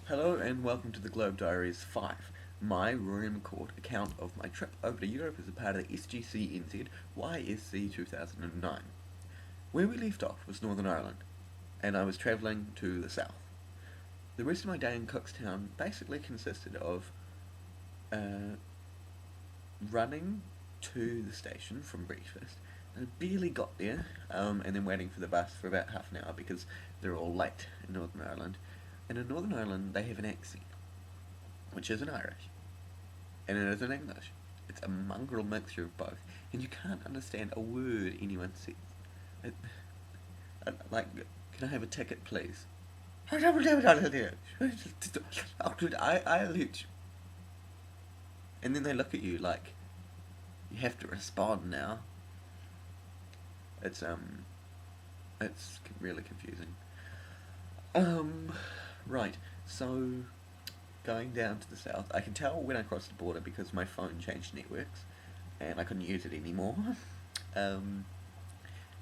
Hello and welcome to the Globe Diaries 5, my Rory McCord account of my trip over to Europe as a part of the SGCNZ YSC 2009. Where we left off was Northern Ireland, and I was travelling to the south. The rest of my day in Cookstown basically consisted of uh, running to the station from breakfast, and I barely got there, and then waiting for the bus for about half an hour because they're all late in Northern Ireland. And in Northern Ireland, they have an accent, which isn't Irish, and it isn't English. It's a mongrel mixture of both, and you can't understand a word anyone says. It, like, can I have a ticket, please? I let. And then they look at you like you have to respond now. It's it's really confusing. Um, right. So going down to the south, I can tell when I crossed the border because my phone changed networks, and I couldn't use it anymore. Um,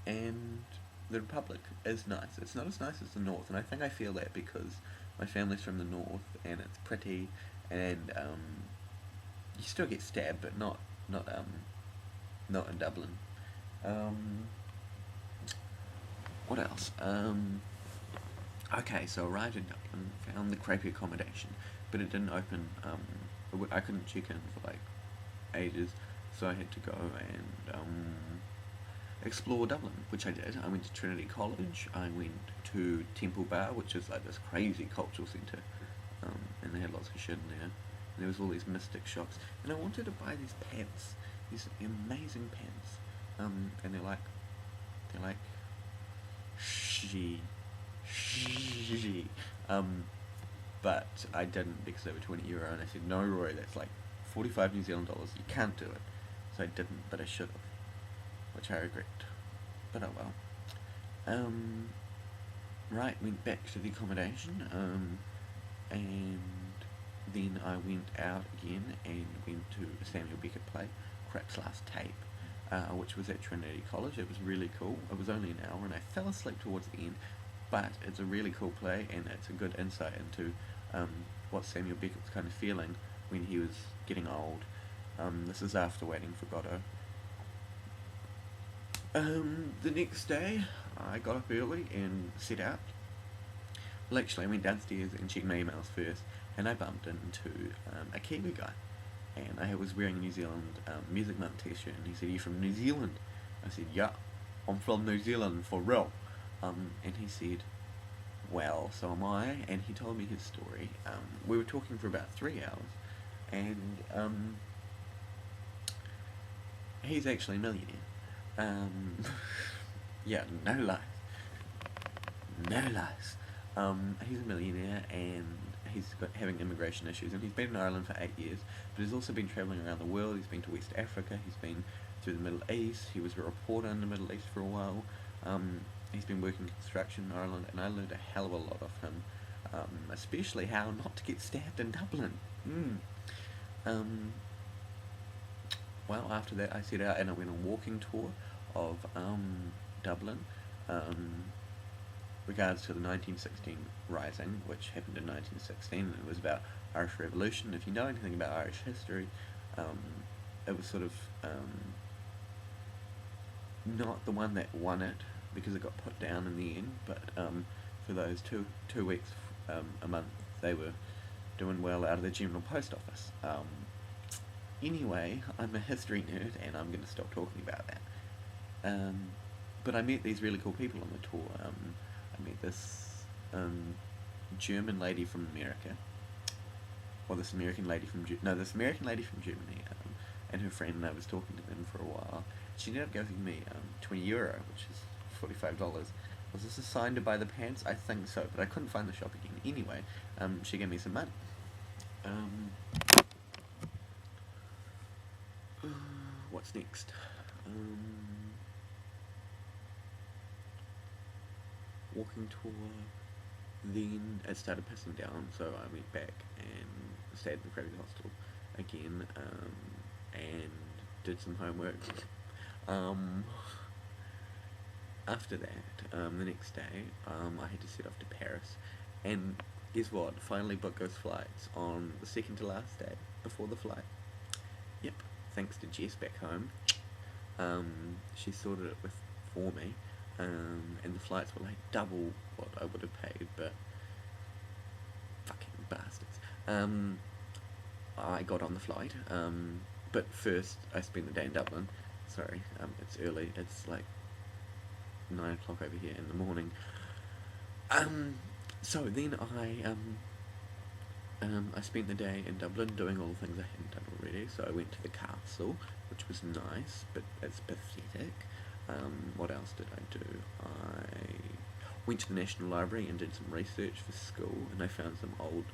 and the Republic is nice. It's not as nice as the North, and I think I feel that because my family's from the North, and it's pretty, and you still get stabbed, but not in Dublin. Um, what else? Okay, so arrived in Dublin, found the crappy accommodation, but it didn't open. I couldn't check in for like ages, so I had to go and explore Dublin, which I did. I went to Trinity College. I went to Temple Bar, which is like this crazy cultural centre, and they had lots of shit in there. And there was all these mystic shops, and I wanted to buy these pants, these amazing pants, and they're like she, she, but I didn't because they were €20, and I said no, Roy, that's like 45 New Zealand dollars. You can't do it, so I didn't, but I should have, which I regret. But oh well. Um, right, went back to the accommodation, and then I went out again and went to a Samuel Beckett play, Cracks Last Tape, which was at Trinity College. It was really cool. It was only an hour, and I fell asleep towards the end, but it's a really cool play, and it's a good insight into um, what Samuel Beckett was kind of feeling when he was getting old. This is after waiting for Godot. The next day, I got up early and set out. Well, actually, I went downstairs and checked my emails first, and I bumped into a Kiwi guy. And I was wearing a New Zealand Music Month t-shirt, and he said, "Are you from New Zealand?" I said, "Yeah, I'm from New Zealand, for real." And he said, "Well, so am I," and he told me his story. We were talking for about 3 hours, and he's actually a millionaire. Um, yeah, no lies. No lies. He's a millionaire, and having immigration issues, and he's been in Ireland for 8 years, but he's also been travelling around the world. He's been to West Africa, he's been through the Middle East, he was a reporter in the Middle East for a while. He's been working construction in Ireland, and I learned a hell of a lot of him, especially how not to get stabbed in Dublin. Um, well, after that, I set out and I went on a walking tour of Dublin. Um, regards to the 1916 Rising, which happened in 1916, and it was about Irish Revolution. If you know anything about Irish history, um, it was sort of not the one that won it because it got put down in the end, but for those two weeks a month, they were doing well out of the General Post Office. Anyway, I'm a history nerd, and I'm going to stop talking about that. Um, but I met these really cool people on the tour. I met this German lady from America, or this American lady from this American lady from Germany, and her friend. And I was talking to them for a while. She ended up giving me €20, which is $45. Was this a sign to buy the pants? I think so, but I couldn't find the shop again. Anyway, she gave me some money. Um, what's next? Walking tour. Then it started pissing down, so I went back and stayed in the crappy hostel again, and did some homework. Um, after that, the next day, I had to set off to Paris, and guess what? Finally booked those flights on the second to last day before the flight. Yep, thanks to Jess back home. She sorted it for me, and the flights were like double what I would have paid, but fucking bastards. I got on the flight, but first I spent the day in Dublin. Sorry, it's early. It's like 9 o'clock over here in the morning. So then I spent the day in Dublin doing all the things I hadn't done already. So I went to the castle, which was nice, but it's pathetic. What else did I do? I went to the National Library and did some research for school, and I found some old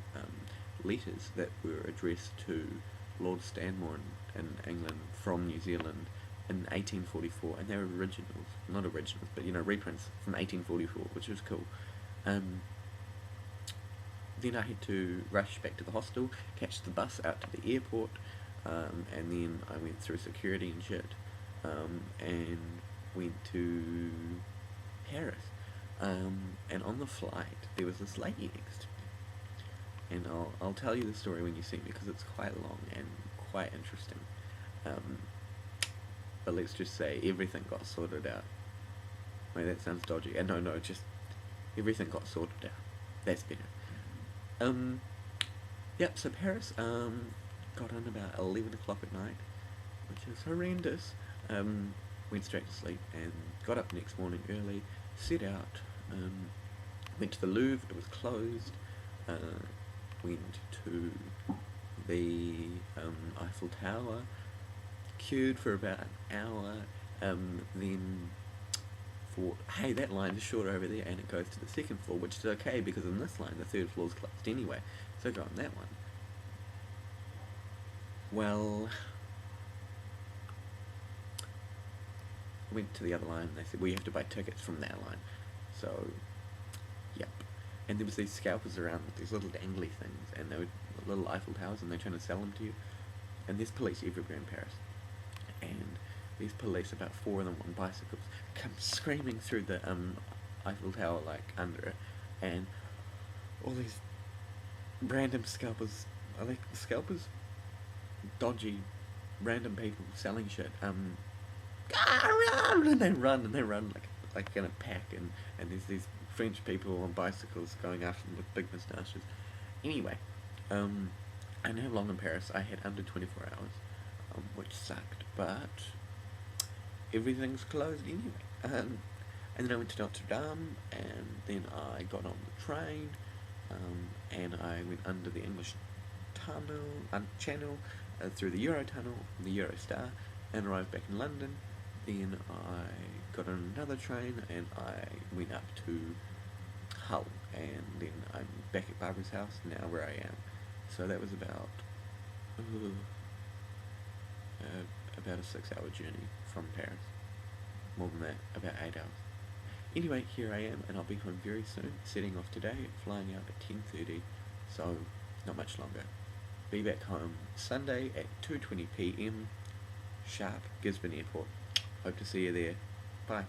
letters that were addressed to Lord Stanmore in England from New Zealand in 1844, and they were originals, not originals, but reprints from 1844, which was cool. Then I had to rush back to the hostel, catch the bus out to the airport, and then I went through security and shit, and went to Paris. And on the flight, there was this lady next to me, and I'll tell you the story when you see me, because it's quite long and quite interesting. But let's just say everything got sorted out. Wait, that sounds dodgy. No, just everything got sorted out. That's better. Yep, so Paris, got on about 11 o'clock at night, which is horrendous. Went straight to sleep and got up next morning early, set out, went to the Louvre, it was closed, went to the Eiffel Tower, queued for about an hour, then thought, hey, that line is short over there, and it goes to the second floor, which is okay because in this line the third floor is closed anyway, so go on that one. Well, I went to the other line and they said, well, you have to buy tickets from that line. So, yep. And there was these scalpers around with these little dangly things, and they were little Eiffel Towers, and they're trying to sell them to you. And there's police everywhere in Paris. And these police, about 4 of them on bicycles, come screaming through the Eiffel Tower, like, under it. And all these random scalpers, are they scalpers? Dodgy, random people selling shit, and they run like in a pack, and there's these French people on bicycles going after them with big moustaches. Anyway, I know how long in Paris I had under 24 hours, which sucked, but everything's closed anyway. And then I went to Notre Dame, and then I got on the train, and I went under the English channel, through the Eurotunnel, the Eurostar, and arrived back in London. Then I got on another train, and I went up to Hull, and then I'm back at Barbara's house now, where I am. So that was about a 6-hour journey from Paris. More than that, about 8 hours. Anyway, here I am, and I'll be home very soon, setting off today, flying out at 10:30, so not much longer. Be back home Sunday at 2:20 PM, sharp, Gisborne Airport. Hope to see you there. Bye.